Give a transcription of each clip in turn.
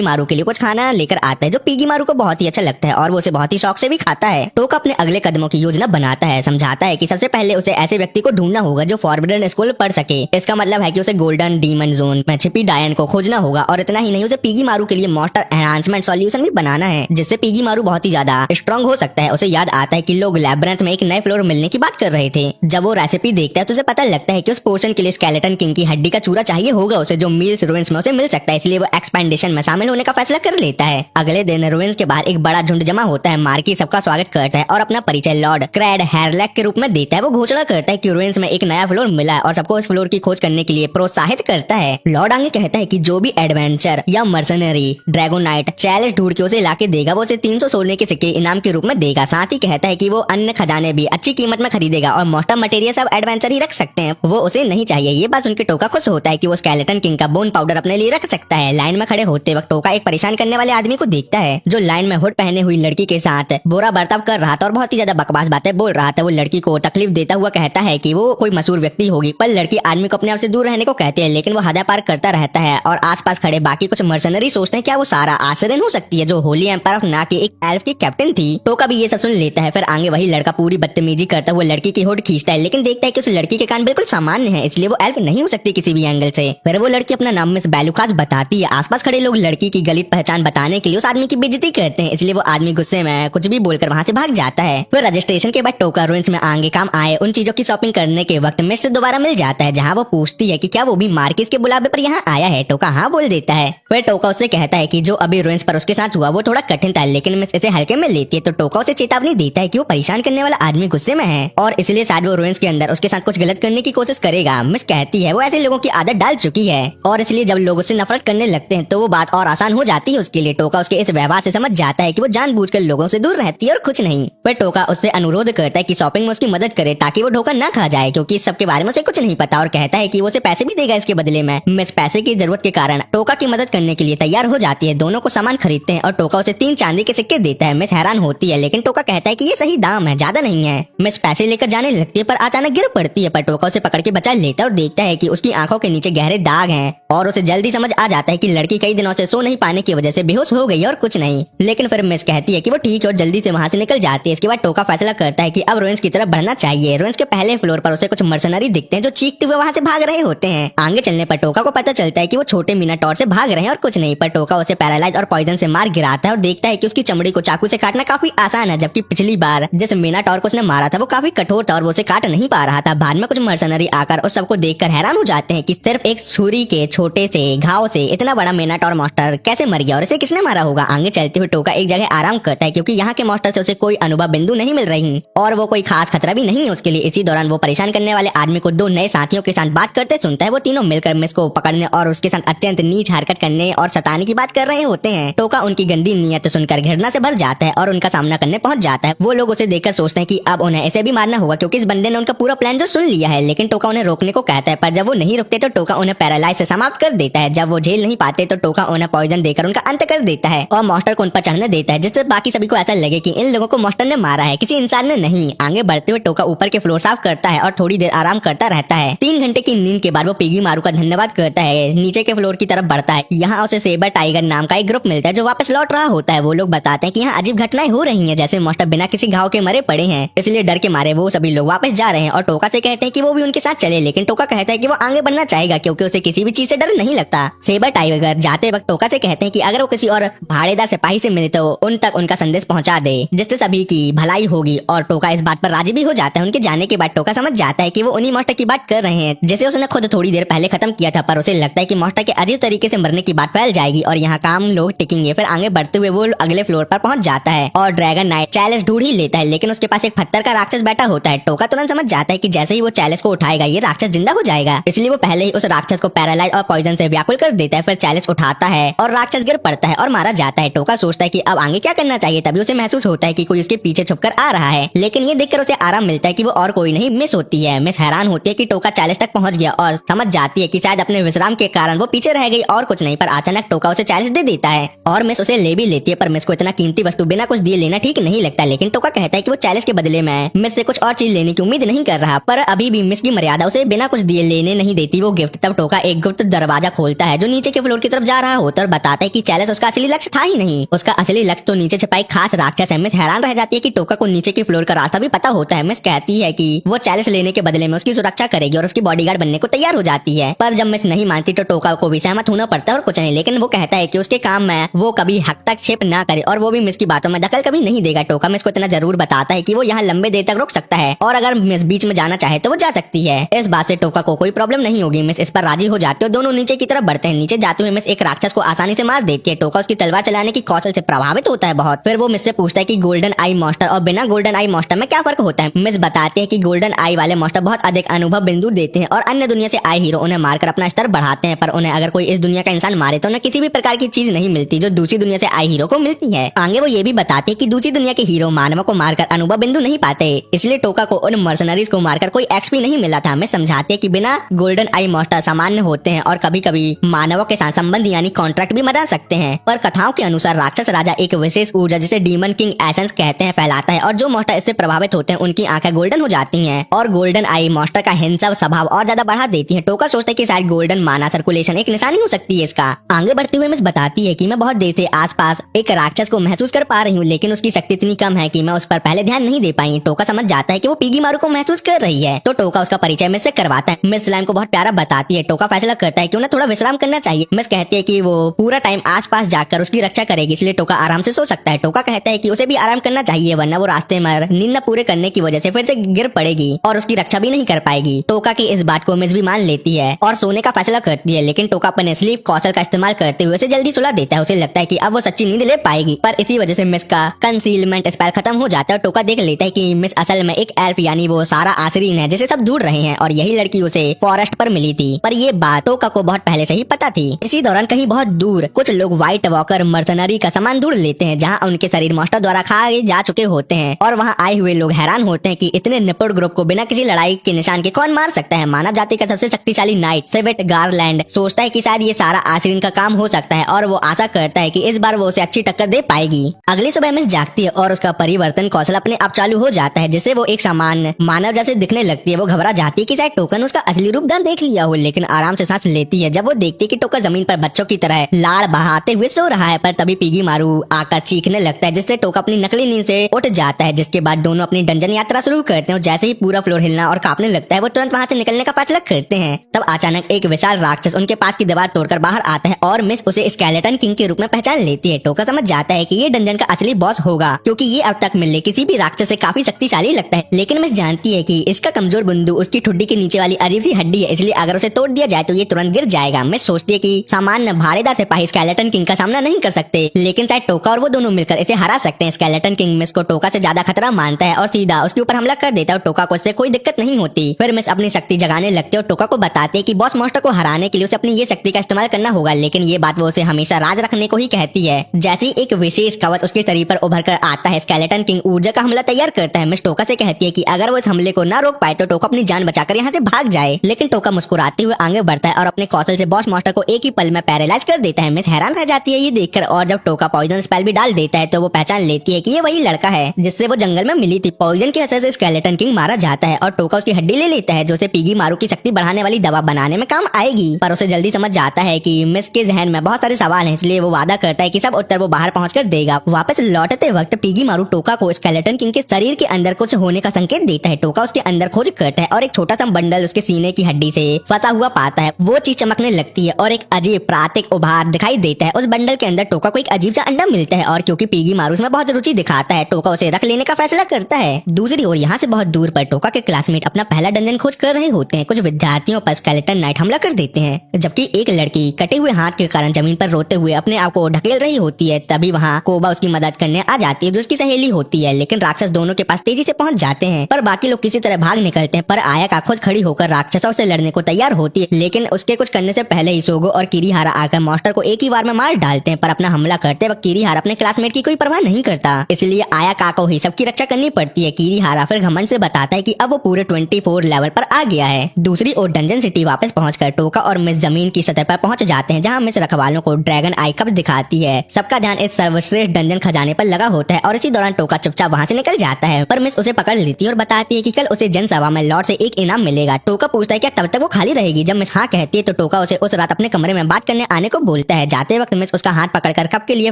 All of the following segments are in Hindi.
मारू के लिए कुछ खाना लेकर आता है जो पीगी मारू को बहुत ही अच्छा लगता है और वो उसे बहुत ही शौक से भी खाता है। टोका अपने अगले कदमों की योजना बनाता है, समझाता है कि सबसे पहले उसे ऐसे व्यक्ति को ढूंढना होगा जो फॉरबिडन स्कूल पढ़ सके। इसका मतलब है कि उसे गोल्डन डीमन जोन में छिपी डायन को खोजना होगा और इतना ही नहीं, उसे पीगी मारू के लिए मॉन्स्टर एनहांसमेंट सॉल्यूशन भी बनाना है जिससे पीगी मारू बहुत ही ज्यादा स्ट्रॉन्ग हो सकता है। उसे याद आता है कि लोग लैब्रिंथ में एक नए फ्लोर मिलने की बात कर रहे थे। जब वो रेसिपी देखता है तो उसे पता लगता है कि उस पोर्शन के लिए स्केलेटन किंग की हड्डी का चूरा चाहिए होगा उसे, जो मील्स रुइंस में उसे मिल सकता है। इसलिए वो एक्सपेंडिशन में शामिल होने का फैसला कर लेता है। अगले दिन रुइंस के बाहर एक बड़ा झुंड जमा होता है। मार्की सबका स्वागत करता है और अपना परिचय लॉर्ड क्रेड हेरलैक के रूप में देता है। वो घोषणा करता है कि रुइंस में एक नया फ्लोर मिला है और सबको उस फ्लोर की खोज करने के लिए प्रोत्साहित करता है। लॉर्ड आगे कहता है कि जो भी एडवेंचर या मर्सनरी ड्रैगोनाइट चैलेंज ढूंढ के उसे लाके देगा वो उसे 300 सोने के सिक्के इनाम के रूप में देगा। साथ ही कहता है कि वो अन्य खजाने भी अच्छी कीमत में खरीदेगा और मोस्टर मटेरियल सब एडवेंचर ही रख सकते हैं, वो उसे नहीं चाहिए। ये बात सुनकर टोका खुश होता है कि वो स्केलेटन किंग का बोन पाउडर अपने लिए रख सकता है। लाइन में खड़े होते वक्त टोका एक परेशान करने वाले आदमी को देखता है जो लाइन में हुड पहने हुई लड़की के साथ बुरा बर्ताव कर रहा था और बहुत ही ज्यादा बकवास बातें बोल रहा था। वो लड़की को तकलीफ देता हुआ कहता है कि वो कोई मशहूर व्यक्ति होगी, पर लड़की आदमी को अपने आप से दूर रहने को कहती है, लेकिन वो हद पार करता रहता है। और आसपास खड़े बाकी कुछ मर्सनरी सोचते हैं क्या वो सारा आसरन हो सकती है जो होली एम्पायर ऑफ ना की एक एल्फ की कैप्टन थी। टोका भी ये सब सुन लेता है। फिर आगे वही लड़का पूरी बदतमीजी करता हुआ लड़की की हुड खींचता है, लेकिन देखता है कि उस लड़की के कान बिल्कुल सामान्य है, इसलिए वो एल्फ नहीं हो सकती किसी भी एंगल से। फिर वो लड़की अपना नाम मिस बेलुकास बताती है। आसपास खड़े लोग लड़की की गलत पहचान बताने के लिए उस आदमी की बेइज्जती करते हैं, इसलिए वो आदमी गुस्से में कुछ भी बोलकर वहाँ से भाग जाता है। फिर रजिस्ट्रेशन के बाद टोका रुइंस में आगे काम आए उन चीजों की शॉपिंग करने के वक्त मिस से दोबारा मिल जाता है, जहाँ वो पूछती है कि क्या वो भी मार्किस के बुलावे पर यहाँ आया है। टोका हाँ बोल देता है। फिर टोका उससे कहता है कि जो अभी रुइंस पर उसके साथ हुआ वो थोड़ा कठिन था, लेकिन मिस इसे हल्के में लेती है। तो टोका उसे चेतावनी देता है कि वो परेशान करने वाला आदमी गुस्से में है और इसलिए शायद वो रुइंस के अंदर उसके साथ कुछ गलत करने की कोशिश करेगा। मिस कहती है वो ऐसे लोगों की आदत डाल चुकी है और इसलिए जब लोग उससे नफरत करने लगते हैं तो वो बात और आसान हो जाती है उसके लिए। टोका उसके इस व्यवहार से समझ जाता है कि वो जानबूझकर लोगों से दूर रहती है और कुछ नहीं। फिर टोका उससे अनुरोध करता है कि शॉपिंग में उसकी मदद करे ताकि वो धोखा ना खा जाए, क्योंकि इस सब के बारे में उसे कुछ नहीं पता, और कहता है कि वो उसे पैसे भी देगा इसके बदले में। मिस पैसे की जरूरत के कारण टोका की मदद करने के लिए तैयार हो जाती है। दोनों को सामान खरीदते हैं और टोका उसे 3 चांदी के सिक्के देता है। मिस हैरान होती है, लेकिन टोका कहता है कि ये सही दाम है, ज्यादा नहीं है। मिस पैसे लेकर जाने लगती है पर अचानक गिर पड़ती है, पर टोका उसे पकड़ के बचा लेता है और देखता है कि उसकी आंखों के नीचे गहरे दाग हैं और उसे जल्दी समझ आ जाता है कि लड़की कई दिनों से सो नहीं पाने की वजह से बेहोश हो गई और कुछ नहीं। लेकिन फिर मिस कहती है कि वो ठीक है और जल्दी से वहाँ से निकल जाती है। इसके बाद टोका फैसला करता है कि अब रुइंस की तरफ बढ़ना चाहिए। रुइंस के पहले फ्लोर पर उसे कुछ मर्सनरी दिखते हैं जो चीखते हुए वहाँ से भाग रहे होते हैं। आगे चलने पर टोका को पता चलता है कि वो छोटे मिनाटोर से भाग रहे हैं और कुछ नहीं, पर टोका उसे पैरालाइज और पॉइजन से मार गिराता है और देखता है कि उसकी चमड़ी को चाकू से काटना काफी आसान है, जबकि पिछली बार जिस मिनाटोर को उसने मारा था वो काफी कठोर था और वो उसे काट नहीं पा रहा था। बाद में कुछ मर्सनरी आकर उस सबको देखकर हैरान हो जाते हैं कि सिर्फ एक छुरी के छोटे से घाव से इतना बड़ा मिनाटोर मॉन्स्टर कैसे मर गया और इसे किसने मारा होगा। आगे चलते हुए टोका एक जगह आराम करता है क्योंकि यहाँ के मॉन्स्टर से उसे कोई अनुभव बिंदु नहीं मिल रही और वो कोई खास खतरा भी नहीं है उसके लिए। इसी दौरान वो परेशान करने वाले आदमी को 2 नए साथियों के साथ बात करते सुनता है। वो तीनों मिलकर मिस को पकड़ने और उसके साथ अत्यंत नीच हरकत करने और सताने की बात कर रहे होते हैं। टोका उनकी गंदी नीयत सुनकर घृणा से भर जाता है और उनका सामना करने पहुंच जाता है। वो लोग उसे देखकर सोचते हैं कि अब उन्हें ऐसे भी मारना होगा क्योंकि इस बंदे ने उनका पूरा प्लान जो सुन लिया है, लेकिन टोका उन्हें रोकने को कहता है, पर जब वो नहीं रुकते तो टोका उन्हें पैरालाइज से समाप्त कर देता है। जब वो झेल नहीं पाते तो टोका उन्हें पॉइजन देकर उनका अंत कर देता है और मॉन्स्टर को उन पर चढ़ने देता है, जिससे बाकी सभी को ऐसा लगे कि इन लोगों को मॉन्स्टर ने मारा है, किसी इंसान ने नहीं। आगे बढ़ते हुए टोका ऊपर के फ्लोर साफ करता है और थोड़ी देर आराम करता रहता है। 3 घंटे की नींद के बाद वो पीगी मारू का धन्यवाद करता है। नीचे के फ्लोर की तरफ बढ़ता है। यहाँ उसे सेबर टाइगर नाम का एक ग्रुप मिलता है जो वापस लौट रहा होता है। वो लोग बताते हैं कि यहाँ अजीब घटनाएं हो रही हैं, जैसे मॉन्स्टर बिना किसी घाव के मरे पड़े हैं, इसलिए डर के मारे वो सभी लोग वापस जा रहे हैं और टोका से कहते हैं कि वो भी उनके साथ चले, लेकिन टोका कहता है कि वो आगे बढ़ना चाहेगा क्योंकि उसे किसी भी चीज से डर नहीं लगता। सेबर टाइगर जाते वक्त टोका से कहते हैं कि अगर वो किसी और भाड़ेदार सिपाही से मिले तो उन तक उनका संदेश पहुंचा दे, जिससे सभी की भलाई होगी, और टोका इस बात पर राजी भी हो जाता है। उनके जाने के बाद टोका समझ जाता है कि वो उन्हीं मॉन्स्टर की बात कर रहे हैं जिसे उसने खुद थोड़ी देर पहले खत्म किया था, पर उसे लगता है कि मॉन्स्टर के अजीब तरीके से मरने की बात फैल जाएगी और यहाँ काम लोग टिकेंगे। फिर आगे बढ़ते हुए वो अगले फ्लोर पर पहुंच जाता है और ड्रैगन नाइट चैलेंज ढूंढ ही लेता है, लेकिन उसके पास एक पत्थर का राक्षस बैठा होता है। टोका तुरंत समझ जाता है कि जैसे ही वो चैलेंज को उठाएगा ये राक्षस जिंदा हो जाएगा, इसलिए वो पहले ही उस राक्षस को पैरालाइज और पॉइजन से व्याकुल कर देता है। फिर चैलेंज उठाता है और राक्षस गिर पड़ता है और मारा जाता है। टोका सोचता है कि अब आगे क्या करना चाहिए, तभी उसे महसूस होता है कि कोई उसके पीछे छुपकर आ रहा है, लेकिन ये देखकर उसे आराम मिलता है कि वो और कोई नहीं मिस होती है। मिस हैरान होती है कि टोका चैलेंज तक पहुंच गया और समझ जाती है कि शायद अपने विश्राम के कारण वो पीछे रह गई और कुछ नहीं, पर अचानक टोका उसे चैलेंज दे देता है और मिस उसे ले भी लेती है, पर मिस को इतना कीमती वस्तु बिना कुछ दिए लेना ठीक नहीं लगता। लेकिन टोका कहता है कि वो चैलेंज के बदले में मिस से कुछ और चीज लेने की उम्मीद नहीं कर रहा, पर अभी भी मिस की मर्यादा उसे बिना कुछ दिए लेने नहीं देती वो गिफ्ट। तब टोका एक गुप्त दरवाजा खोलता है जो नीचे के फ्लोर की तरफ जा रहा होता है। और बताता है कि चैलेंज उसका असली लक्ष्य था ही नहीं, उसका असली लक्ष्य तो नीचे छिपाई खास राक्षस है। मिस हैरान रह जाती है कि टोका को नीचे की फ्लोर का रास्ता भी पता होता है। मिस कहती है कि वो चैलेंज लेने के बदले में उसकी सुरक्षा करेगी और उसकी बॉडीगार्ड बनने को तैयार हो जाती है। पर जब मिस नहीं मानती तो टोका को भी सहमत होना पड़ता है और कुछ नहीं, लेकिन वो कहता है कि उसके काम में वो कभी हस्तक्षेप ना करे और वो भी मिस की बातों में दखल कभी नहीं देगा। टोका मिस को इतना जरूर बताता है कि वो यहाँ लंबे देर तक रुक सकता है और अगर मिस बीच में जाना चाहे तो वो जा सकती है। इस बात से टोका को कोई प्रॉब्लम नहीं होगी। मिस इस पर राजी हो जाती है और दोनों नीचे की तरफ बढ़ते हैं। नीचे जाते हुए मिस एक राक्षस को आसानी से मार देती है। टोका उसकी तलवार चलाने की कौशल से प्रभावित होता है बहुत। फिर वो मिस से पूछता है कि गोल्डन आई मॉन्स्टर और बिना गोल्डन आई मॉन्स्टर में क्या फर्क होता है। मिस बताते हैं कि गोल्डन आई वाले मॉन्स्टर बहुत अधिक अनुभव बिंदु देते हैं और अन्य दुनिया से आए हीरो उन्हें मारकर अपना स्तर बढ़ाते हैं, पर उन्हें अगर कोई इस दुनिया का इंसान मारे तो उन्हें किसी भी प्रकार की चीज नहीं मिलती जो दूसरी दुनिया से आए हीरो को मिलती है। आगे वो ये भी बताते हैं कि दूसरी दुनिया के हीरो मानवों को मारकर अनुभव बिंदु नहीं पाते, इसलिए टोका को उन मर्सनरीज को मारकर कोई एक्सपी नहीं मिला था। हमें समझाते हैं कि बिना गोल्डन आई मॉन्स्टर सामान्य होते हैं और कभी कभी मानवों के साथ संबंध यानी कॉन्ट्रैक्ट भी बना सकते हैं, पर कथाओं के अनुसार राक्षस राजा एक विशेष ऊर्जा जिसे डीमन किंग एसेंस कहते हैं फैलाता है और जो मॉन्स्टर इससे प्रभावित होते हैं उनकी आंखें गोल्डन हो जाती हैं और गोल्डन आई मॉन्स्टर का हिंसा स्वभाव और ज्यादा बढ़ा देती है। टोका सोचता है कि शायद गोल्डन माना सर्कुलेशन एक निशानी हो सकती है इसका। आगे बढ़ते हुए मिस बताती है कि मैं बहुत देर से आसपास एक राक्षस को महसूस कर पा रही हूँ, लेकिन उसकी शक्ति इतनी कम है कि मैं उस पर पहले ध्यान नहीं दे पाई। टोका समझ जाता है कि वो पीगी मारू को महसूस कर रही है तो टोका उसका परिचय मिस से करवाता है। मिस स्लाइम को बहुत प्यारा बताती है। टोका फैसला करता है कि उन्हें थोड़ा विश्राम करना चाहिए। मिस कहती है कि वो पूरा टाइम आसपास जाकर उसकी रक्षा करेगी, इसलिए टोका आराम से सो सकता है। टोका कहता है कि उसे भी आराम करना चाहिए वरना वो रास्ते में नींद न पूरे करने की वजह से फिर से गिर पड़ेगी और उसकी रक्षा भी नहीं कर पाएगी। टोका की इस बात को मिस भी मान लेती है और सोने का फैसला करती है, लेकिन टोका अपने स्लीप कौशल का इस्तेमाल करते हुए उसे जल्दी सुला देता है। उसे लगता है कि अब वो सच्ची नींद ले पाएगी, पर इसी वजह से मिस का कंसीलमेंट स्पेल खत्म हो जाता है। टोका देख लेता है कि मिस असल में एक एल्फ यानी वो सारा आसरीन है जिसे सब ढूंढ रहे हैं और यही लड़की उसे फॉरेस्ट पर मिली थी, पर ये बात टोका को बहुत पहले से ही पता थी। इसी दौरान कहीं बहुत दूर कुछ लोग व्हाइट वॉकर मर्सनरी का सामान ढूंढ लेते हैं जहाँ उनके शरीर मॉन्स्टर द्वारा खाए जा चुके होते हैं और वहाँ आए हुए लोग हैरान होते हैं कि इतने निपुण ग्रुप को बिना किसी लड़ाई के निशान के कौन मार सकता है। मानव जाति का सबसे शक्तिशाली नाइट सेवेट गारलैंड सोचता है कि शायद ये सारा आसरीन का काम हो सकता है और वो आशा करता है कि इस बार वो उसे अच्छी टक्कर दे पाएगी। अगली सुबह मिस जागती है और उसका परिवर्तन कौशल अपने आप चालू हो जाता है जिससे वो एक सामान्य मानव जैसे दिखने लगती है। वो घबरा जाती है कि शायद टोकन उसका असली रूप दान देख लिया हो, लेकिन आराम से सांस लेती है जब वो देखती है कि टोका जमीन पर बच्चों की तरह लाड़ बहाते हुए सो रहा है। पर तभी पीगी मारू आकर चीखने लगता है जिससे टोका अपनी नकली नींद से उठ जाता है, जिसके बाद दोनों अपनी डंजन यात्रा शुरू करते हैं। जैसे ही पूरा फ्लोर हिलना और कांपने लगता है वो तुरंत वहाँ से निकलने का फैसला करते हैं। तब अचानक एक विशाल राक्षस उनके पास की दीवार तोड़कर बाहर आता है और मिस उसे स्केलेटन किंग के रूप में पहचान लेती है। टोका समझ जाता है कि ये डंजन का असली बॉस होगा क्योंकि ये अब तक मिलने किसी भी राक्षस से काफी शक्तिशाली लगता है, लेकिन मिस जानती है कि इसका कमजोर बिंदु उसकी ठुड्डी के नीचे वाली अजीब सी हड्डी है, इसलिए अगर उसे तोड़ दिया जाए तो ये तुरंत गिर जाएगा। मिस सोचती है कि सामान्य भारेदार सिपाही स्केलेटन किंग का सामना नहीं कर सकते, लेकिन शायद टोका और वो दोनों मिलकर इसे हरा सकते हैं। स्केलेटन किंग मिस को टोका से ज्यादा खतरा मानता है और सीधा उसके ऊपर हमला कर देता है और टोका को इससे कोई दिक्कत नहीं होती। फिर मिस अपनी शक्ति जगाने लगते और टोका को बताते हैं कि बॉस मॉन्स्टर को हराने के लिए उसे अपनी ये शक्ति का इस्तेमाल करना होगा, लेकिन ये बात वो उसे हमेशा राज रखने को ही कहती है। जैसे ही एक विशेष कवच उसके शरीर पर उभर कर आता है स्केलेटन किंग ऊर्जा का हमला तैयार करता है। मिस टोका से कहती है कि अगर वो इस हमले को न रोक पाए तो टोका अपनी जान बचाकर यहाँ से भाग जाए, लेकिन टोका मुस्कुराते हुए आगे बढ़ता है और अपने कौशल से बॉस मॉन्स्टर को एक ही पल में पैरालाइज कर देता है। मिस हैरान रह जाती है ये देखकर और जब टोका पॉइजन स्पेल भी डाल देता है तो वो पहचान लेती है कि ये वही लड़का है जिससे वो जंगल में मिली थी। पॉइजन के असर से स्केलेटन किंग मारा जाता है और टोका उसकी हड्डी ले लेता है जो उसे पीगी मारू की शक्ति बढ़ाने वाली दवा बनाने में काम आएगी, पर उसे जल्दी समझ जाता है कि मिस के जहन में बहुत सारे सवाल हैं, इसलिए वो वादा करता है कि सब उत्तर वो बाहर पहुंचकर देगा। वापस लौटते वक्त पीगी मारू टोका को स्केलेटन किंग के शरीर के अंदर कुछ होने का संकेत देता है। टोका उसके अंदर खोज करता है और एक छोटा सा बंडल उसके सीने की हड्डी से फंसा हुआ पाता है। वो चीज चमकने लगती है और एक अजीब प्राकृतिक उभार दिखाई देता है। उस बंडल के अंदर टोका को एक अजीब सा अंडा मिलता है और क्योंकि पीगी मारू उसमें बहुत रुचि दिखाता है टोका उसे रख लेने का फैसला करता है। दूसरी ओर यहाँ से बहुत दूर पर टोका के क्लासमेट अपना पहला डंजन खोज कर रहे होते हैं। कुछ विद्यार्थियों पर स्केलेटन नाइट हमला कर देते हैं जबकि एक लड़की कटे हुए हाथ के कारण जमीन पर रोते हुए अपने आप को ढकेल रही होती है। तभी वहाँ कोबा उसकी मदद करने आ जाती है जो उसकी सहेली होती है, लेकिन राक्षस दोनों के पास तेजी से पहुंच जाते हैं पर बाकी लोग किसी तरह भाग निकलते हैं। पर आया का खोज खड़ी होकर राक्षसों से लड़ने को तैयार होती है, लेकिन उसके कुछ करने से पहले ही सोगो और किरीहारा आकर मॉन्स्टर को एक ही बार में मार डालते हैं। पर अपना हमला करते वक्त किरीहारा अपने क्लासमेट की कोई परवाह नहीं करता, इसलिए आया का को ही सबकी रक्षा करनी पड़ती है। किरीहारा फिर घमंड से बताता है कि अब वो पूरे 24 लेवल पर आ गया है। दूसरी ओर डंजन सिटी वापस पहुंचकर टोका और मिस जमीन की सतह पर पहुंच जाते हैं जहां मिस रखवालों को ड्रैगन आई कप दिखाती है। सबका ध्यान इस सर्वश्रेष्ठ डंजन खजाने पर लगा होता है और इसी दौरान टोका चुपचाप वहां से निकल जाता है, पर मिस उसे पकड़ लेती है और बताती है कि कल उसे जनसभा में लॉर्ड से एक इनाम मिलेगा। टोका पूछता है क्या तब तक वो खाली रहेगी। जब मिस हाँ कहती है तो टोका उसे उस रात अपने कमरे में बात करने आने को बोलता है। जाते वक्त मिस उसका हाथ पकड़कर कप के लिए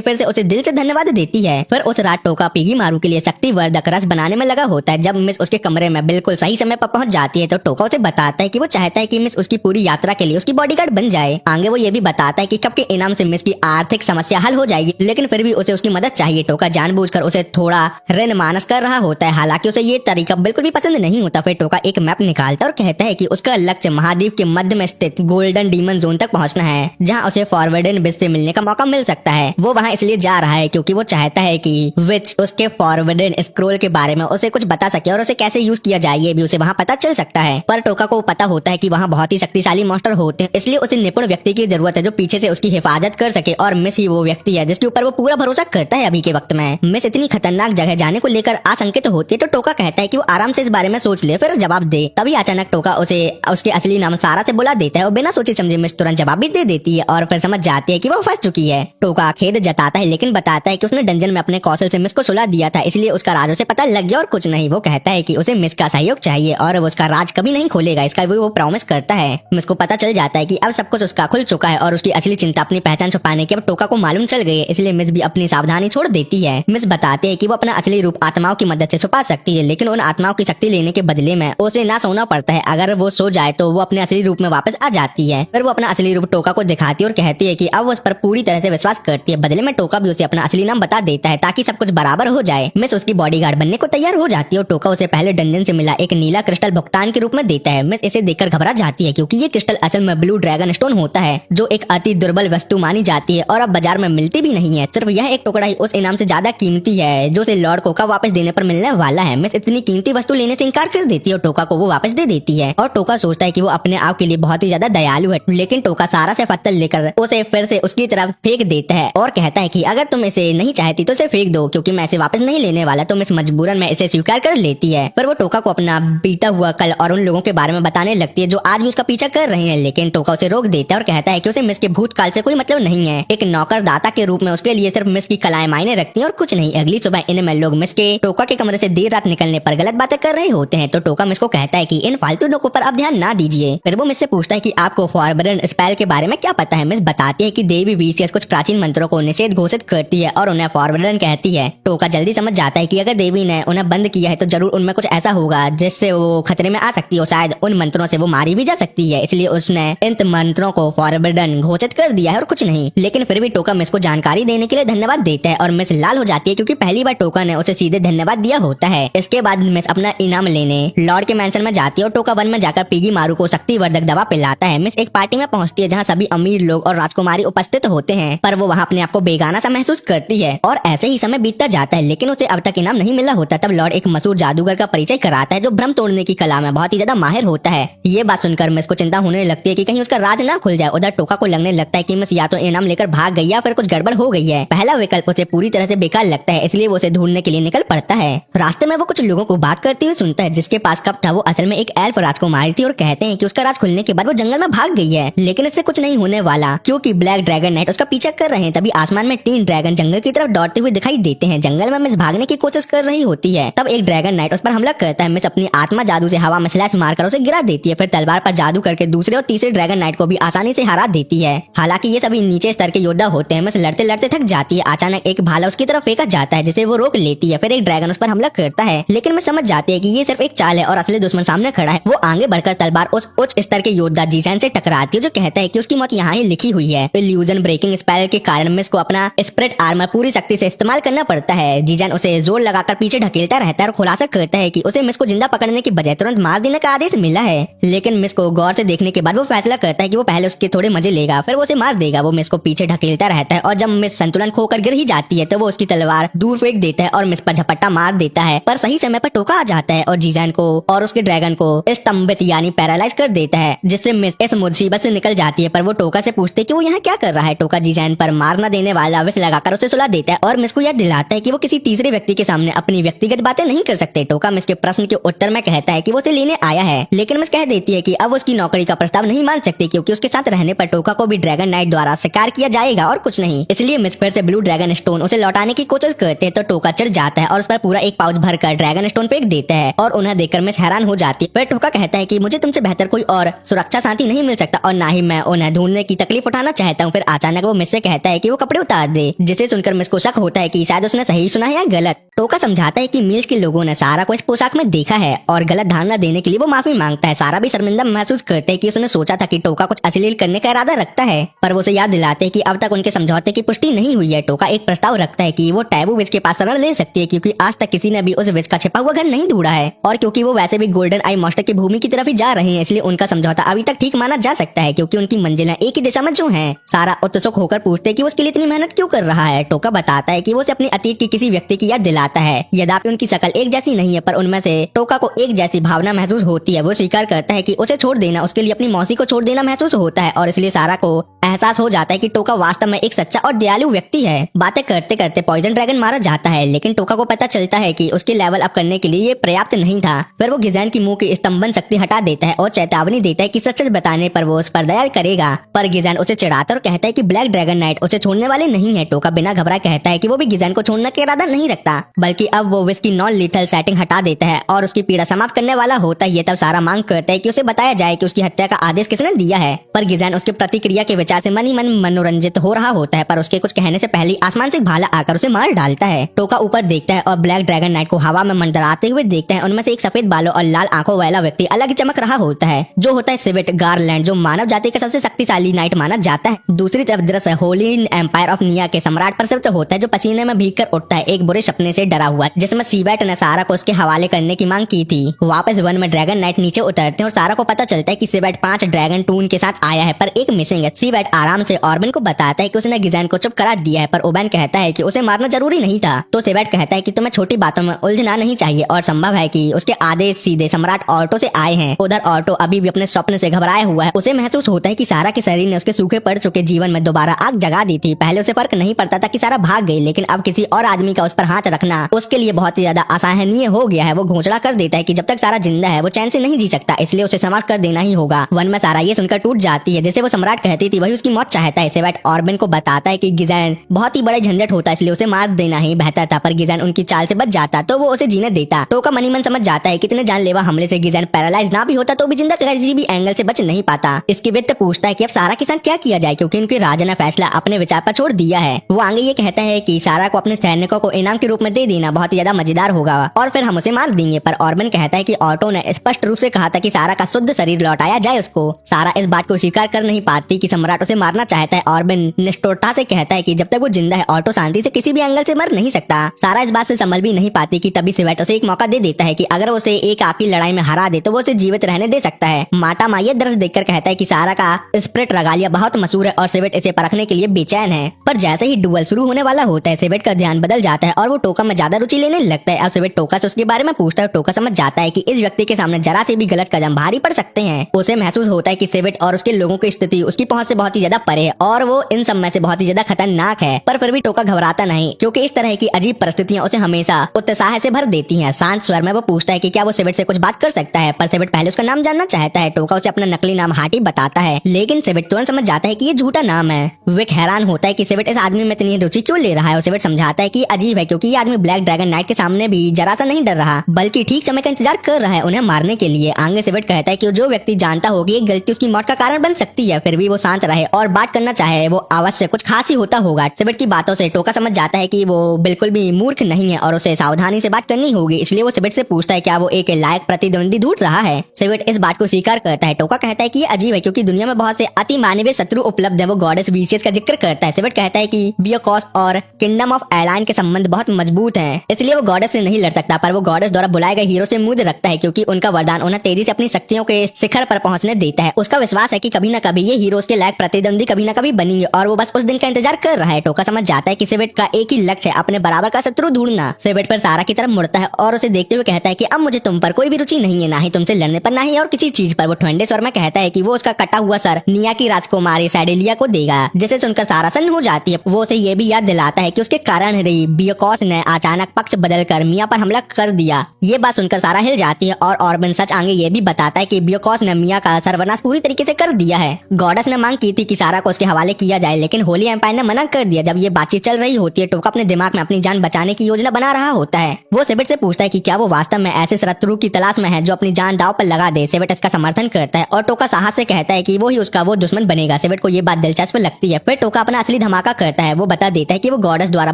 फिर से उसे दिल से धन्यवाद देती है। फिर उस रात टोका पिगी मारू के लिए शक्तिवर्धक रस बनाने में लगा होता है। जब मिस उसके कमरे में बिल्कुल सही समय पर पहुंच जाती है तो टोका उसे बताता है कि वो चाहता है कि मिस उसकी पूरी यात्रा के लिए उसकी बॉडीगार्ड बन जाए। आगे वो ये भी बताता है कि कप के इनाम से मिस की आर्थिक समस्या हल हो जाएगी, लेकिन फिर भी उसे उसकी मदद चाहिए। टोका जानबूझकर उसे थोड़ा ऋण मानस कर रहा होता है, हालांकि उसे ये तरीका बिल्कुल भी पसंद नहीं होता। फिर टोका एक मैप निकालता है और कहता है कि उसका लक्ष्य महाद्वीप के मध्य में स्थित गोल्डन डीमन जोन तक पहुंचना है, जहां उसे फॉरवर्डन विच से मिलने का मौका मिल सकता है। वो वहां इसलिए जा रहा है क्योंकि वो चाहता है कि विच उसके फॉरवर्डन स्क्रोल के बारे में उसे कुछ बता सके और उसे कैसे यूज किया जाए ये भी उसे वहां पता चल सकता है। पर टोका को पता होता है कि वहां बहुत ही शक्तिशाली मॉन्स्टर होते हैं, इसलिए उसे निपुण व्यक्ति की जरूरत है जो पीछे से उसकी हिफाजत कर सके, और मिस ही वो व्यक्ति है जिसके ऊपर वो पूरा भरोसा करता है अभी के वक्त में। मिस इतनी खतरनाक जगह जाने को लेकर आशंकित होती है तो टोका कहता है कि वो आराम से इस बारे में सोच ले फिर जवाब दे। तभी अचानक टोका उसे उसके असली नाम सारा से बुला देता है और बिना सोचे समझे मिस तुरंत जवाब भी दे देती है और फिर समझ जाती है कि वो फंस चुकी है। टोका खेद जताता है लेकिन बताता है कि उसने डंजन में अपने कौशल से मिस को सुला दिया था, इसलिए उसका राज उसे पता लग गया और कुछ नहीं। वो कहता है कि उसे मिस का सहयोग चाहिए और वो उसका राज कभी नहीं खोलेगा, इसका वो प्रॉमिस करता है। मिस को पता चल जाता है कि अब सब कुछ उसका खुल चुका है और उसकी असली चिंता अपनी पहचान छुपाने की अब टोका को मालूम चल गई है, इसलिए मिस भी अपनी सावधानी छोड़ देती है। मिस बताते हैं कि वो अपना असली रूप आत्माओं की मदद से छुपा सकती है, लेकिन उन आत्माओं की शक्ति लेने के बदले में उसे ना सोना पड़ता है। अगर वो सो जाए तो वो अपने असली रूप में वापस आ जाती है। फिर वो अपना असली रूप टोका को दिखाती है और कहती है कि अब वो उस पर पूरी तरह से विश्वास करती है। बदले में टोका भी उसे अपना असली नाम बता देता है ताकि सब कुछ बराबर हो जाए। मिस उसकी बॉडीगार्ड बनने को तैयार हो जाती है और टोका उसे पहले डंजन से मिला एक नीला क्रिस्टल भुगतान के रूप में देता है। मिस इसे देखकर घबरा जाती है क्योंकि ये क्रिस्टल असल में ब्लू ड्रैगन स्टोन होता है जो एक अति दुर्बल वस्तु मानी जाती है और अब बाजार में मिलती भी नहीं है। सिर्फ यह एक टुकड़ा ही उस इनाम से ज्यादा कीमती है जो उसे लॉर्ड कोका वापस देने पर मिलने वाला है। मिस इतनी कीमती वस्तु लेने से इनकार कर देती है और टोका को वो वापस दे देती है और टोका सोचता है कि वो अपने आप के लिए बहुत ही ज्यादा दयालु है, लेकिन टोका सारा से पत्थर लेकर उसे फिर से उसकी तरफ फेंक देता है और कहता है कि अगर तुम इसे नहीं चाहती तो इसे फेंक दो क्योंकि मैं इसे वापस नहीं लेने वाला। तो मिस मजबूरन में इसे स्वीकार कर लेती है। पर वो टोका को अपना बीता हुआ कल और उन लोगों के बारे में बताने लगती है जो आज भी उसका पीछा कर रहे हैं, लेकिन टोका उसे रोक देता है और कहता है कि उसे मिस के भूतकाल से कोई मतलब नहीं है। एक नौकर दाता के रूप में उसके लिए सिर्फ मिस की कलाएं मायने रखती हैं और कुछ नहीं। अगली सुबह इनमें लोग मिस के टोका के कमरे से देर रात निकलने पर गलत बातें कर रहे होते हैं तो टोका मिस को कहता है कि इन फालतू लोगों पर आप ध्यान ना दीजिए। फिर वो मिस से पूछता है कि आपको फॉरबिडन स्पेल के बारे में क्या पता है। मिस बताती है कि देवी वीसियस कुछ प्राचीन मंत्रों को निषेध घोषित करती है और उन्हें फॉरबिडन कहती है। टोका जल्दी समझ जाता है कि अगर देवी ने उन्हें बंद किया है तो जरूर उनमें कुछ ऐसा होगा जिससे वो खतरे में आ सकती है, शायद उन मंत्रों से वो मारी भी जा सकती है, इसलिए उसने इन मंत्रों को फॉरबिडन घोषित कर दिया है और कुछ नहीं। लेकिन फिर भी टोका मिस को जानकारी देने के लिए धन्यवाद देता है और मिस लाल हो जाती है क्योंकि पहली बार टोका ने उसे सीधे धन्यवाद दिया होता है। इसके बाद मिस अपना इनाम लेने लॉर्ड के मैंशन में जाती है और टोका वन में जाकर पिगी मारू को शक्तिवर्धक दवा पिलाता है। मिस एक पार्टी में पहुंचती है जहां सभी अमीर लोग और राजकुमारी उपस्थित होते हैं, पर वो वहां अपने आप को बेगाना सा महसूस करती है और ऐसे ही समय बीतता जाता है, लेकिन उसे अब तक इनाम नहीं मिला होता। तब लॉर्ड एक मशहूर जादूगर का परिचय कराता है जो भ्रम तोड़ने की कला में बहुत ही ज्यादा माहिर होता है। ये बात सुनकर मिस को चिंता होने लगती है कि कहीं उसका राज ना खुल जाए। उधर टोका को लगने लगता है कि मिस या तो इनाम लेकर भाग गई या फिर कुछ गड़बड़ हो गई है। पहला विकल्प उसे पूरी तरह से बेकार लगता है, इसलिए वो उसे ढूंढने के लिए निकल पड़ता है। रास्ते में वो कुछ लोगों को बात करते हुए सुनता है जिसके पास कप था वो असल में एक एल्फ राजकुमारी थी और कहते हैं कि उसका राज खुलने के बाद वो जंगल में भाग गई है, लेकिन इससे कुछ नहीं होने वाला क्योंकि ब्लैक ड्रैगन नाइट उसका पीछा कर रहे हैं। तभी आसमान में 3 ड्रैगन जंगल की तरफ दौड़ते हुए दिखाई देते हैं। जंगल में मिस भागने की कोशिश कर रही होती है, तब एक ड्रैगन नाइट उस पर हमला करता है। मिस अपनी आत्मा जादू से हवा में स्लैश मारकर उसे गिरा देती है, फिर तलवार पर जादू करके दूसरे और तीसरे ड्रैगन नाइट को भी आसानी से हरा देती है। हालांकि ये सभी नीचे स्तर के योद्धा होते हैं। मिस लड़ते लड़ते थक जाती है। अचानक एक भाला उसकी तरफ फेंका जाता है जिसे वो रोक लेती है। फिर एक ड्रैगन उस पर हमला करता है, लेकिन मिस समझ जाती है कि ये सिर्फ एक चाल है और असली दुश्मन सामने खड़ा है। वो आगे बढ़कर तलवार उस उच्च स्तर के योद्धा जीजैन से टकराती है जो कहता है कि उसकी मौत यहाँ ही लिखी हुई है। इल्यूजन ब्रेकिंग स्पेल के कारण मिस को अपना स्प्रिट आर्मर पूरी शक्ति से इस्तेमाल करना पड़ता है। जीजैन उसे जोर लगाकर पीछे ढकेलता रहता है और खुलासा करता है कि उसे मिस को जिंदा पकड़ने की बजाय तुरंत मार देने का आदेश मिला है। लेकिन मिस को गौर से देखने के बाद वो फैसला करता है कि वो पहले उसके थोड़े मजे लेगा, फिर वो उसे मार देगा। वो मिस को पीछे ढकेलता रहता है और जब मिस संतुलन खोकर गिर ही जाती है तो वो उसकी तलवार दूर फेंक देता है और मिस पर झपट्टा मार देता है। पर सही समय पर टोका आ जाता है और जीजैन को और उसके ड्रैगन को स्तंभित यानी पैरालाइज कर देता है, जिससे मिस इस मुसीबत से निकल जाती है। पर वो टोका से पूछते कि वो यहाँ क्या कर रहा है। टोका जीजैन पर मार न देने वाला विष लगाकर उसे सुला देता है और मिस को याद दिलाता है कि वो किसी तीसरे व्यक्ति के सामने अपनी व्यक्तिगत बातें नहीं कर सकते। टोका मिस के प्रश्न के उत्तर में कहता है कि वो उसे लेने आया है, लेकिन मिस कह देती है कि अब उसकी नौकरी का प्रस्ताव नहीं मान सकती क्योंकि उसके साथ रहने पर टोका को भी ड्रैगन नाइट द्वारा शिकार किया जाएगा और कुछ नहीं। इसलिए मिस फिर से ब्लू ड्रैगन स्टोन उसे लौटाने की कोशिश करते हैं तो टोका चढ़ जाता है और उस पर पूरा एक पाउच भरकर ड्रैगन स्टोन फेंक देता है और उन्हें देखकर मिस हैरान हो जाती है। फिर टोका कहता है कि मुझे तुमसे बेहतर कोई और सुरक्षा साथी नहीं मिल सकता और ना ही मैं उन्हें ढूंढने की तकलीफ उठाना जाना चाहता हूँ। फिर अचानक वो मिस से कहता है कि वो कपड़े उतार दे, जिसे सुनकर मिस को शक होता है कि शायद उसने सही सुना है या गलत। टोका समझाता है कि मिल्स के लोगों ने सारा को इस पोशाक में देखा है और गलत धारणा देने के लिए वो माफी मांगता है। सारा भी शर्मिंदा महसूस करते है कि उसने सोचा था कि टोका कुछ अश्लील करने का इरादा रखता है, पर वो उसे याद दिलाते हैं कि अब तक उनके समझौते की पुष्टि नहीं हुई है। टोका एक प्रस्ताव रखता है कि वो टैबू विच के पास शरण ले सकती है, क्योंकि आज तक किसी ने भी उस विच का छिपा हुआ घर नहीं ढूंढा है, और क्योंकि वो वैसे भी गोल्डन आई मास्टर की भूमि की तरफ ही जा रहे हैं, इसलिए उनका समझौता अभी तक ठीक माना जा सकता है, क्योंकि उनकी मंजिलें एक ही दिशा में जो हैं। सारा उत्सुक होकर पूछते है कि वो उसके लिए इतनी मेहनत क्यों कर रहा है। टोका बताता है कि वो उसे अपने अतीत की किसी व्यक्ति की याद दिलाता है। यद्यपि उनकी शक्ल एक जैसी नहीं है, पर उनमें से टोका को एक जैसी भावना महसूस होती है। वो स्वीकार करता है कि उसे छोड़ देना उसके लिए अपनी मौसी को छोड़ देना महसूस होता है, और इसलिए सारा को एहसास हो जाता है कि टोका वास्तव में एक सच्चा और दयालु व्यक्ति है। बातें करते करते पॉइजन ड्रैगन मारा जाता है, लेकिन टोका को पता चलता है कि उसके लेवल अप करने के लिए ये पर्याप्त नहीं था। फिर वो गिजान की मुंह की स्तंभन शक्ति हटा देता है और चेतावनी देता है कि सच सच बताने पर वो उस पर दया करेगा, पर गिजान उसे चिढ़ाता और कहता है कि ब्लैक ड्रैगन नाइट उसे छोड़ने वाले नहीं है। टोका बिना घबराए कहता है कि वो भी गिजान को छोड़ने का इरादा नहीं रखता, बल्कि अब वो उसकी नॉन लीथल सेटिंग हटा देता है और उसकी पीड़ा समाप्त करने वाला होता है। तब सारा मांग करता है कि उसे बताया जाए कि उसकी हत्या का आदेश किसने दिया है, पर गिजान उसके प्रतिक्रिया के विचार से मन ही मन मनोरंजित हो रहा होता है, पर उसके कुछ कहने से पहले आसमान से भाला आकर उसे मार डालता है। टोका ऊपर देखता है और ब्लैक ड्रैगन नाइट को हवा में मंडराते हुए देखता है। उनमें से एक सफेद बालों और लाल आंखों वाला व्यक्ति अलग चमक रहा होता है, जो होता है सिवेट गारलैंड, जो मानव जाति का सबसे शक्तिशाली नाइट माना जाता है। दूसरी तरफ दृश्य होली एम्पायर ऑफ निया के सम्राट पर सिर्फ होता है, जो पसीने में भीग कर उठता है एक बुरे सपने से डरा हुआ, जिसमें सीवेट ने सारा को उसके हवाले करने की मांग की थी। वापस वन में ड्रैगन नाइट नीचे उतरते हैं और सारा को पता चलता है कि सीवेट 5 ड्रैगन टून के साथ आया है, पर एक मिसिंग है। सीवेट आराम से ऑर्बिन को बताता है कि उसने गिजान को चुप करा दिया है, पर ओबेन कहता है कि उसे मारना जरूरी नहीं था। तो सीवेट कहता है कि तुम्हें छोटी बातों में उलझना नहीं चाहिए, और संभव है कि उसके आदेश सीधे सम्राट ऑर्टो से आए हैं। उधर ऑर्टो अभी भी अपने स्वप्न से घबराया हुआ है। उसे महसूस होता है कि सारा के शरीर ने उसके सूखे पड़ चुके जीवन में दोबारा आग जगा दी थी। पहले उसे फर्क नहीं पड़ता था कि सारा भाग गई, लेकिन अब किसी और आदमी का उस पर हाथ रखना उसके लिए बहुत ही ज्यादा असहनीय हो गया है। वो घोषणा कर देता है कि जब तक सारा जिंदा है वो चैन से नहीं जी सकता, इसलिए उसे समाप्त कर देना ही होगा। वन में सारा ये सुनकर टूट जाती है, जैसे वो सम्राट कहती थी वही उसकी मौत चाहता है। सेवेट ऑर्बिन को बताता है कि गिजान बहुत ही बड़े झंझट होता है, इसलिए उसे मार देना ही बेहतर था, पर गिजान उनकी चाल से बच जाता तो वो उसे जीने देता। टोका मनी मन समझ जाता है कितने जानलेवा हमले से गिजान पैरालाइज ना भी होता तो भी जिंदा किसी भी एंगल से बच नहीं पाता। इसके वित्त पूछता है कि अब सारा के साथ क्या किया जाए, क्योंकि उनके राजा ने फैसला अपने विचार पर छोड़ दिया है। वो आगे ये कहता है कि सारा को अपने सैनिकों को इनाम के रूप में दे देना बहुत ही ज्यादा मजेदार होगा, और फिर हम उसे मार देंगे। पर ऑर्बिन कहता है कि ऑर्टो ने स्पष्ट रूप से कहा था कि सारा का शुद्ध शरीर लौटाया जाए उसको। सारा इस बात को स्वीकार कर नहीं पाती कि सम्राट उसे मारना चाहता है। ऑर्बिन निष्ठुरता से कहता है कि जब तक वो जिंदा है ऑर्टो शांति से किसी भी एंगल से मर नहीं सकता। सारा इस बात से संभल भी नहीं पाती कि तभी सिवेट उसे एक मौका दे देता है कि अगर वो उसे एक आखिरी लड़ाई में हरा दे तो वो उसे जीवित रहने दे सकता है। माटा मा ये दृश्य देखकर कहता है कि सारा का स्प्रिट रगालिया बहुत मशहूर है और सिवेट इसे परखने के लिए बेचैन है। पर जैसे ही डुअल शुरू होने वाला होता है सिवेट का ध्यान बदल जाता है और वो टोका में ज्यादा रुचि लेने लगता है। अब सिवेट टोका से उसके बारे में पूछता है। टोका समझ जाता है कि इस व्यक्ति के सामने जरा से भी गलत कदम भारी पड़ सकते हैं। उसे महसूस होता है कि सिवेट और उसके लोगों की स्थिति उसकी पहुंच से बहुत ही ज्यादा परे है और वो इन सब में से बहुत ही ज्यादा खतरनाक है। पर फिर भी टोका घबराता नहीं, क्योंकि इस तरह की अजीब परिस्थितियां उसे हमेशा उत्साह से भर देती हैं। शांत स्वर में वो पूछता है कि क्या वो सिवेट से कुछ बात कर सकता है, पर सिवेट पहले उसका नाम जानना चाहता है। टोका उसे अपना नकली नाम हाटी बताता है, लेकिन सिवेट तुरंत समझ जाता है कि ये झूठा नाम है। विक हैरान होता है कि सिवेट इस आदमी में इतनी रुचि क्यों ले रहा है। सिवेट समझाता है कि अजीब है, क्योंकि ये आदमी ब्लैक ड्रैगन नाइट के सामने भी जरा सा नहीं डर रहा, बल्कि ठीक समय का इंतजार कर रहा है उन्हें मारने के लिए। आगे सिवेट कहता है कि जो व्यक्ति जानता होगी ये गलती उसकी मौत का कारण बन सकती है, फिर भी वो शांत रहे और बात करना चाहे, वो अवश्य कुछ खास ही होता होगा। सिवेट की बातों से टोका समझ जाता है कि वो बिल्कुल भी मूर्ख नहीं है और उसे सावधानी से बात करनी होगी, इसलिए वो सिवेट से पूछता है क्या वो एक लायक प्रतिद्वंदी ढूंढ रहा है। सिवेट इस बात को स्वीकार करता है। टोका कहता है कि ये अजीब है, क्योंकि दुनिया में बहुत से अति मानवीय शत्रु उपलब्ध है। वो गॉडेस वीसियस का जिक्र करता है। सिवेट कहता है कि बियोकॉस और किंगडम ऑफ एलाइन के संबंध बहुत मजबूत हैं, इसलिए वो गॉडेस से नहीं लड़ सकता, पर वो गॉडेस द्वारा बुलाए गए हीरो से मुद रखता है, क्योंकि उनका वरदान उन्हें तेजी से अपनी शक्तियों के शिखर पर पहुंचने देता है। उसका विश्वास है कि कभी न कभी ये हीरो उसके लायक प्रतिद्वंदी कभी न कभी बनेंगे और वो बस उस दिन का इंतजार कर रहा है। टोका समझ जाता है कि सिवेट का एक ही लक्ष्य है, अपने बराबर का शत्रु ढूंढना। सिवेट पर सारा की तरफ मुड़ता है और उसे देखते हुए कहता है कि अब मुझे तुम पर कोई भी रुचि नहीं है, ना ही तुमसे लड़ने पर, ना ही और किसी चीज पर। वो ठंडे स्वर में कहता है कि वो उसका कटा हुआ सर निया की राजकुमारी सैडेलिया को देगा, जिसे सुनकर सारा सन्न हो जाती है। वो उसे ये भी याद दिलाता है कि उसके कारण ही बियोकॉस ने अचानक पक्ष बदलकर मिया पर हमला कर दिया। ये बात सुनकर सारा हिल जाती है और ऑर्बन सच आगे ये भी बताता है कि बियोकॉस ने मिया का सर्वनाश पूरी तरीके से कर दिया है। गॉडेस ने मांग की थी कि सारा को उसके हवाले किया जाए, लेकिन होली एम्पायर ने मना कर दिया। जब ये बातचीत चल रही होती है, टोका अपने दिमाग में अपनी जान बचाने की योजना बना रहा होता है। वो सेवेट से पूछता है कि क्या वो वास्तव में ऐसे शत्रु की तलाश में है जो अपनी जान दांव पर लगा दे। सेवेट इसका समर्थन करता है और टोका साहस से कहता है कि वो ही उसका वो दुश्मन बनेगा। सेवेट को ये बात दिलचस्प लगती है। फिर टोका अपना असली धमाका करता है। वो बता देता है कि वो गॉडेस द्वारा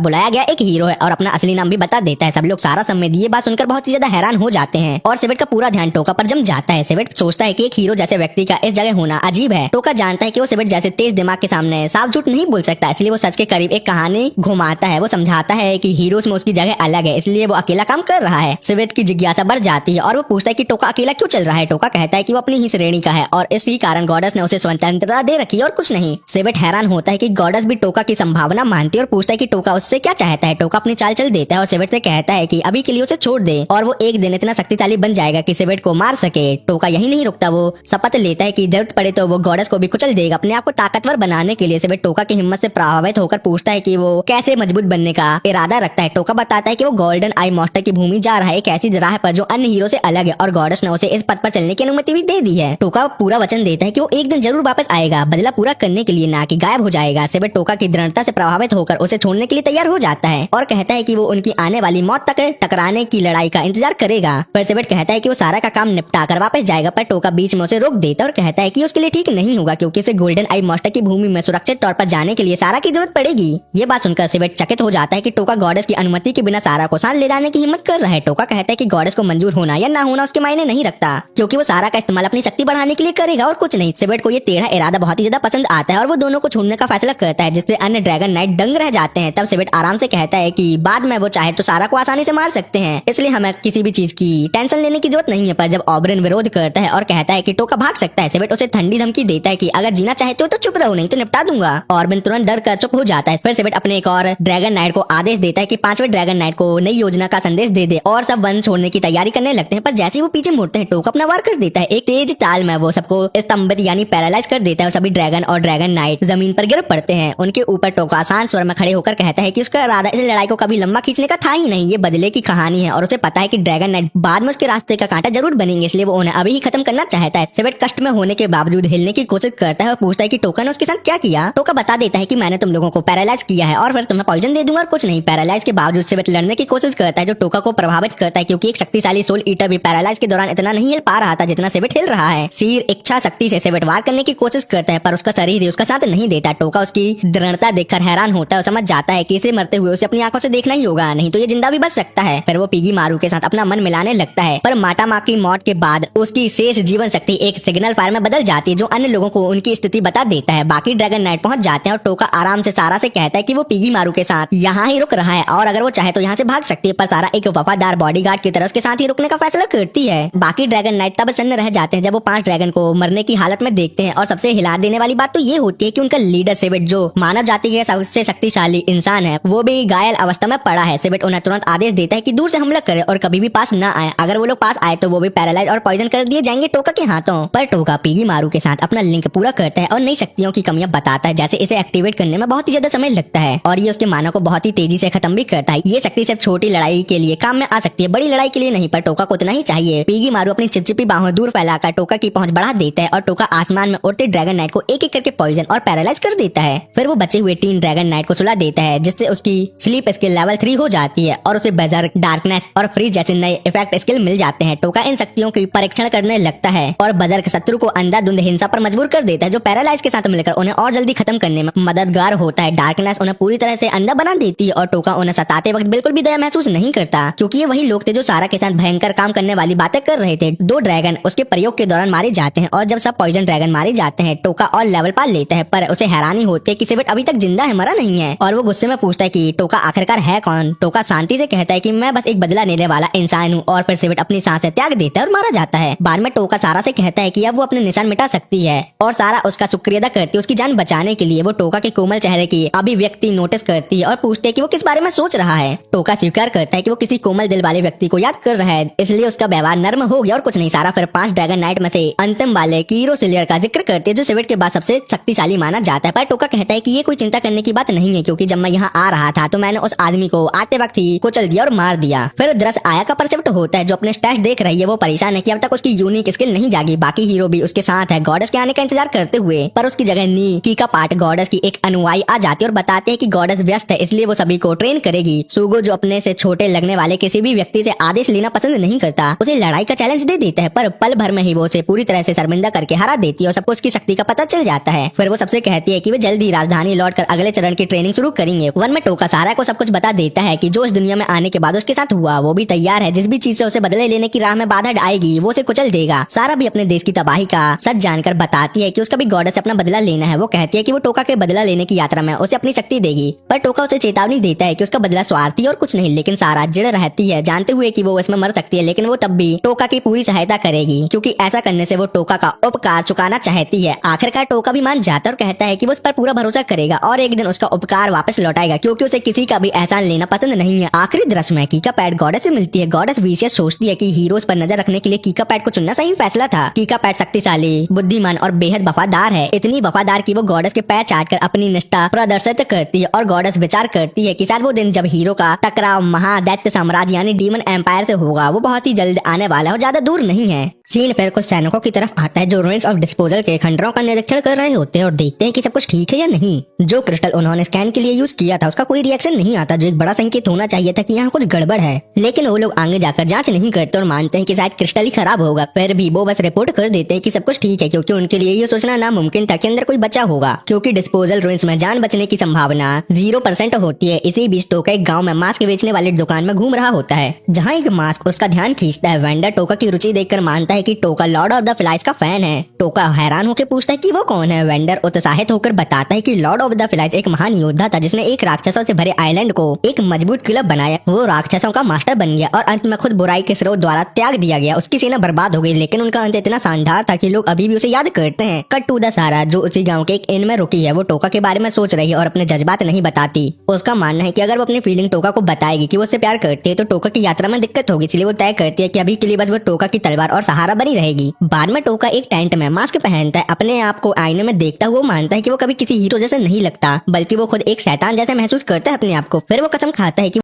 बुलाया गया एक हीरो है और अपना असली नाम भी बता देता है। सब लोग सारा सम्मेद ये बात सुनकर बहुत ही ज्यादा हैरान हो जाते हैं और सेवेट का पूरा ध्यान टोका पर जम जाता है। सेवेट सोचता है कि एक हीरो जैसे व्यक्ति का इस जगह होना अजीब है। टोका जानता है कि वो सेवेट जैसे तेज दिमाग के सामने साफ झूठ नहीं बोल सकता, इसलिए वो सच के करीब एक कहानी घुमाता है। वो समझाता है कि हीरोज में उसकी जगह अलग है, इसलिए वो अकेला काम कर रहा है। सेवेट की जिज्ञासा बढ़ जाती है और वो पूछता है कि टोका अकेला क्यों चल रहा है। टोका कहता है कि वो अपनी ही श्रेणी का है और इसी कारण गॉडेस ने उसे स्वतंत्रता दे रखी है और कुछ नहीं। सेवेट हैरान होता है कि गॉडेस भी टोका की संभावना मानती है और पूछता है कि टोका उससे क्या चाहता है। टोका अपनी चाल चल देता है और सेवेट से कहता है कि अभी के लिए उसे छोड़ दे और वो एक दिन इतना शक्तिशाली बन जाएगा कि सेवेट को मार सके। टोका यही नहीं रुकता, वो शपथ लेता है कि जरूरत पड़े तो वो गॉडेस को भी कुचल देगा। अपने आप को ताकतवर बनाने के लिए सेवेट टोका की हिम्मत से प्रभावित होकर पूछता है कि वो कैसे मजबूत बनने का इरादा रखता है। टोका बताता है कि वो गोल्डन आई मास्टर की भूमि जा रहा है, एक ऐसी राह पर जो अन्य हीरो से अलग है और गॉडेस ने उसे इस पथ पर चलने की अनुमति भी दे दी है। टोका पूरा वचन देता है कि वो एक दिन जरूर वापस आएगा, बदला पूरा करने के लिए, ना कि गायब हो जाएगा। सेवेट टोका की दृढ़ता से प्रभावित होकर उसे छोड़ने के लिए तैयार हो जाता है और कहता है कि वो उनकी आने वाली मौत तक टकराने की लड़ाई का इंतजार करेगा। पर सेवेट कहता है कि वो सारा का काम निपटा कर वापस जाएगा, पर टोका बीच में उसे रोक देता है और कहता है कि उसके लिए ठीक नहीं होगा क्योंकि उसे गोल्डन आई मास्टर की भूमि में सुरक्षित तौर पर जाने के लिए सारा की जरूरत पड़ेगी। ये बात सुनकर सेवेट चकित हो जाता है कि टोका गॉडेस की अनुमति के बिना सारा को साथ ले जाने की हिम्मत कर रहा है। टोका कहता है कि गॉडेस को मंजूर होना या ना होना उसके मायने नहीं रखता, क्योंकि वो सारा का इस्तेमाल अपनी शक्ति बढ़ाने के लिए करेगा और कुछ नहीं। सेवेट को ये टेढ़ा इरादा बहुत ही ज्यादा पसंद आता है और वो दोनों को छोड़ने का फैसला करता है, जिससे अन्य ड्रैगन नाइट दंग रह जाते हैं। तब सेवेट आराम से कहता है कि बाद में वो चाहे तो सारा को आसानी से मार सकते हैं, इसलिए हमें किसी भी चीज की टेंशन लेने की जरूरत नहीं है। पर जब ऑबरन विरोध करता है और कहता है कि टोका भाग सकता है, सेवेट उसे ठंडी धमकी देता है कि अगर जीना चाहते हो तो चुप रहो, नहीं तो निपटा दूंगा। ऑबरन तुरंत डर कर चुप हो जाता है। फिर सेवेट अपने एक और ड्रैगन नाइट को आदेश देता है कि 5वें ड्रैगन नाइट को नई योजना का संदेश दे दे और सब वन छोड़ने की तैयारी करने लगते हैं। पर जैसे ही वो पीछे मुड़ते हैं, टोका अपना वार कर देता है। एक तेज चाल में वो सबको स्तंभित यानी पैरालाइज कर देता है और सभी ड्रैगन और ड्रैगन नाइट जमीन पर गिर पड़ते हैं। उनके ऊपर टोका आसान स्वर में खड़े होकर कहता है कि उसका इरादा इस लड़ाई को कभी लंबा खींचने का था ही नहीं, ये बदले की कहानी है और उसे पता है कि ड्रैगन नाइट बाद में उसके रास्ते का कांटा जरूर बनेंगे, इसलिए वो उन्हें अभी ही खत्म करना चाहता है। सेवेट कष्ट में होने के बावजूद हिलने की कोशिश करता है और पूछता है कि टोका ने उसके साथ क्या किया। टोका बता देता है कि मैंने तुम लोगों को पैरालाइज किया है और फिर तुम्हें पॉइजन दे दूंगा और कुछ नहीं। पैरालाइज के बावजूद सेवेट लड़ने की कोशिश करता है, जो टोका को प्रभावित करता है, क्योंकि एक शक्तिशाली सोल ईटर भी पैरालाइज के दौरान इतना नहीं हिल पा रहा था जितना सेवेट हिल रहा है। सिर इच्छा शक्ति से सेवेट वार करने की कोशिश करता है, पर उसका शरीर ही उसका साथ नहीं देता। टोका उसकी दृढ़ता देखकर हैरान होता है और समझ जाता है कि इसे मरते हुए उसे अपनी आंखों से देखना ही होगा, नहीं तो ये जिंदा भी बच सकता है। फिर वो पिगी मारू के साथ अपना मन मिलाने लगता है, पर माटा माँ की मौत के बाद उसकी शेष जीवन शक्ति एक सिग्नल फायर में बदल जाती है, जो अन्य लोगों को उनकी स्थिति बता देता है। बाकी ड्रैगन नाइट पहुंच जाते हैं और टोका आराम से सारा से कहता है कि वो पिगी मारू के साथ यहाँ ही रुक रहा है और अगर वो चाहे तो यहाँ से भाग सकती है, पर सारा एक वफादार बॉडीगार्ड की तरह उसके साथ ही रुकने का फैसला करती है। बाकी ड्रैगन नाइट तब सन्न रह जाते हैं जब वो 5 ड्रैगन को मरने की हालत में देखते हैं और सबसे हिला देने वाली बात तो ये होती है कि उनका लीडर सेवेट, जो मानव जाति के सबसे शक्तिशाली इंसान है, वो भी घायल अवस्था में पड़ा है। सेवेट उन्हें तुरंत आदेश देता है कि दूर से हमला करे और कभी भी पास न आए। अगर वो लोग पास आए तो वो भी पैरालाइज और पॉइजन कर दिए जाएंगे टोका के हाथों। पर टोका पिगी मारू के साथ अपना लिंक पूरा करता है और नई शक्तियों की कमियां बताता है, जैसे इसे एक्टिवेट करने में बहुत ही ज्यादा समय लगता है और ये उसके मानव को बहुत ही तेजी से खत्म भी करता है। ये शक्ति सिर्फ छोटी लड़ाई के लिए काम में आ सकती है, बड़ी लड़ाई के लिए नहीं, पर टोका को उतना ही चाहिए। पिगी मारू अपनी चिपचिपी बाहों दूर फैलाकर टोका की पहुंच बढ़ा देता है और टोका आसमान में उड़ते ड्रैगन नाइट को एक एक करके पॉइजन और पैरालाइज कर देता है। फिर वो बचे हुए 3 ड्रैगन नाइट को सुला देता है, जिससे उसकी स्लीप स्किल लेवल 3 हो जाती है और उसे बजर्क, डार्कनेस और फ्रीज जैसे नए इफेक्ट स्किल मिल जाते हैं। टोका इन शक्तियों की परीक्षण करने लगता है और बजर्क शत्रु को अंधाधुंध हिंसा पर मजबूर कर देता है, जो पैरालाइज के साथ मिलकर उन्हें और जल्दी खत्म करने में मददगार होता है। डार्कनेस उन्हें पूरी तरह से अंधा बना देती है और टोका उन्हें सताते वक्त बिल्कुल भी दया महसूस नहीं करता, क्योंकि ये वही लोग थे जो सारा के साथ भयंकर काम करने वाली बातें कर रहे थे। 2 ड्रैगन उसके प्रयोग के दौरान मारे जाते हैं और जब सब पॉइजन ड्रैगन मारे जाते हैं, टोका और लेवल पा लेता है, पर उसे हैरानी होती है कि सेवेट अभी तक जिंदा है, मरा नहीं है और वो गुस्से में पूछता है कि टोका आखिरकार है कौन। टोका शांति से कहता है कि मैं बस एक बदला लेने वाला इंसान हूँ और फिर सेवेट अपनी सांसें त्याग देता है और मारा जाता है। बाद में टोका सारा से कहता है कि अब वो अपने निशान मिटा सकती है और सारा उसका शुक्रिया अदा करती है उसकी जान बचाने के लिए। वो टोका के कोमल चेहरे की अभिव्यक्ति नोटिस करती है और पूछती है कि वो किस बारे में सोच रहा है। टोका स्वीकार करता है कि वो किसी कोमल दिल वाले व्यक्ति को याद कर रहा है, इसलिए उसका व्यवहार नर्म हो गया और कुछ नहीं। सारा फिर 5 ड्रैगन नाइट में से अंतिम वाले कीरो सिलियर का जिक्र करती है, जो सेवेट के बाद सबसे शक्तिशाली माना जाता है। पर टोका कहता है कि ये कोई चिंता करने की बात नहीं है, क्योंकि जब मैं यहाँ आ रहा था तो मैंने उस आदमी को आते वक्त ही कुचल दिया और मार दिया। फिर दरअसल आया का परसेप्ट होता है जो अपने स्टैट्स देख रही है, वो परेशान है कि अब तक उसकी यूनिक स्किल नहीं जागी। बाकी हीरो भी उसके साथ है गॉडेस के आने का इंतजार करते हुए, पर उसकी जगह नी की का पार्ट गॉडेस की एक अनुयायी आ जाती है और बताते हैं कि गॉडेस व्यस्त है, इसलिए वो सभी को ट्रेन करेगी। सुगो जो अपने से छोटे लगने वाले किसी भी व्यक्ति से आदेश लेना पसंद नहीं करता, उसे लड़ाई का चैलेंज दे देता है, पर पल भर में ही वो उसे पूरी तरह से शर्मिंदा करके हरा देती है और सबको उसकी शक्ति का पता चल जाता है। फिर वो सबसे कहती है कि वे जल्द ही राजधानी लौटकर अगले चरण की ट्रेनिंग शुरू करेंगे। वन में टोका सारा को सब कुछ बता देता है कि जो इस दुनिया में आने के बाद उसके साथ हुआ, वो भी तैयार है। जिस भी चीज से उसे बदले लेने की राह में बाधा आएगी वो उसे कुचल देगा। सारा भी अपने देश की तबाही का सच जानकर बताती है कि उसका भी गॉडेस से अपना बदला लेना है। वो कहती है कि वो टोका के बदला लेने की यात्रा में उसे अपनी शक्ति देगी, पर टोका उसे चेतावनी देता है कि उसका बदला स्वार्थी और कुछ नहीं। लेकिन सारा जिड़ रहती है, जानते हुए कि वो इसमें मर सकती है, लेकिन वो तब भी टोका की पूरी सहायता करेगी, क्योंकि ऐसा करने से वो टोका का उपकार चुकाना चाहती है। आखिरकार टोका भी मान जाता है और कहता है कि वो उस पर पूरा भरोसा करेगा और एक दिन उसका उपकार वापस लौटाएगा, क्योंकि उसे किसी का भी एहसान लेना पसंद नहीं है। आखिरी दृश्य में कीका पैड गॉडेस से मिलती है। गॉडेस विशेष सोचती है कि हीरोज पर नजर रखने के लिए कीका पैड को चुनना सही फैसला था। कीका पैड शक्तिशाली, बुद्धिमान और बेहद वफादार है, इतनी वफादार कि वो गॉडेस के पैर चाटकर अपनी निष्ठा प्रदर्शित करती है। और गॉडेस विचार करती है कि शायद वो दिन जब हीरो का टकराव महादैत्य साम्राज्य यानी डीमन एम्पायर से होगा, वो बहुत ही जल्द आने वाला है और ज्यादा दूर नहीं है। सीन फिर कुछ सैनिकों की तरफ आता है जो रुइंस ऑफ डिस्पोजल के खंडरों का निरीक्षण कर रहे होते हैं और देखते हैं कि सब कुछ ठीक है या नहीं। जो क्रिस्टल उन्होंने स्कैन के लिए यूज किया था उसका कोई रिएक्शन नहीं आता, जो एक बड़ा संकेत होना चाहिए था कि यहाँ कुछ गड़बड़ है। लेकिन वो लोग आगे जाकर जांच नहीं करते और मानते हैं कि शायद क्रिस्टल ही खराब होगा। फिर भी वो बस रिपोर्ट कर देते हैं कि सब कुछ ठीक है, क्योंकि उनके लिए ये सोचना नामुमकिन था कि अंदर कोई बचा होगा, क्योंकि डिस्पोजल रुइंस में जान बचने की संभावना 0% होती है। इसी बीच टोका एक गाँव में मास्क बेचने वाली दुकान में घूम रहा होता है, जहाँ एक मास्क उसका ध्यान खींचता है। वेंडर टोका की रुचि देखकर मानता है कि टोका लॉर्ड ऑफ द फ्लाइज का फैन है। टोका हैरान होकर पूछता है कि वो कौन है। वेंडर उत्साहित होकर बताता है कि लॉर्ड ऑफ द फ्लाइज एक महान योद्धा था जिसने एक राक्षसों से भरे आइलैंड को एक मजबूत किला बनाया। वो राक्षसों का मास्टर बन गया और अंत में खुद बुराई के स्रोत द्वारा त्याग दिया गया। उसकी सेना बर्बाद हो गई, लेकिन उनका अंत इतना शानदार था कि लोग अभी भी उसे याद करते हैं। कट टू द सारा जो उसी गाँव के एक इन में रुकी है, वो टोका के बारे में सोच रही है और अपने जज्बात नहीं बताती। उसका मानना है कि अगर वो अपनी फीलिंग टोका को बताएगी कि वो उससे प्यार करती है तो टोका की यात्रा में दिक्कत होगी, इसलिए वो तय करती है कि अभी के लिए बस वो टोका की तलवार और सहारा बनी रहेगी। बाद में टोका एक टेंट में मास्क पहनता है, अपने आप को आईने में देखता हुआ मानता है कि वो कभी किसी हीरो जैसे नहीं लगता, बल्कि वो खुद एक शैतान जैसे महसूस करता है अपने आप को। फिर वो कसम खाता है कि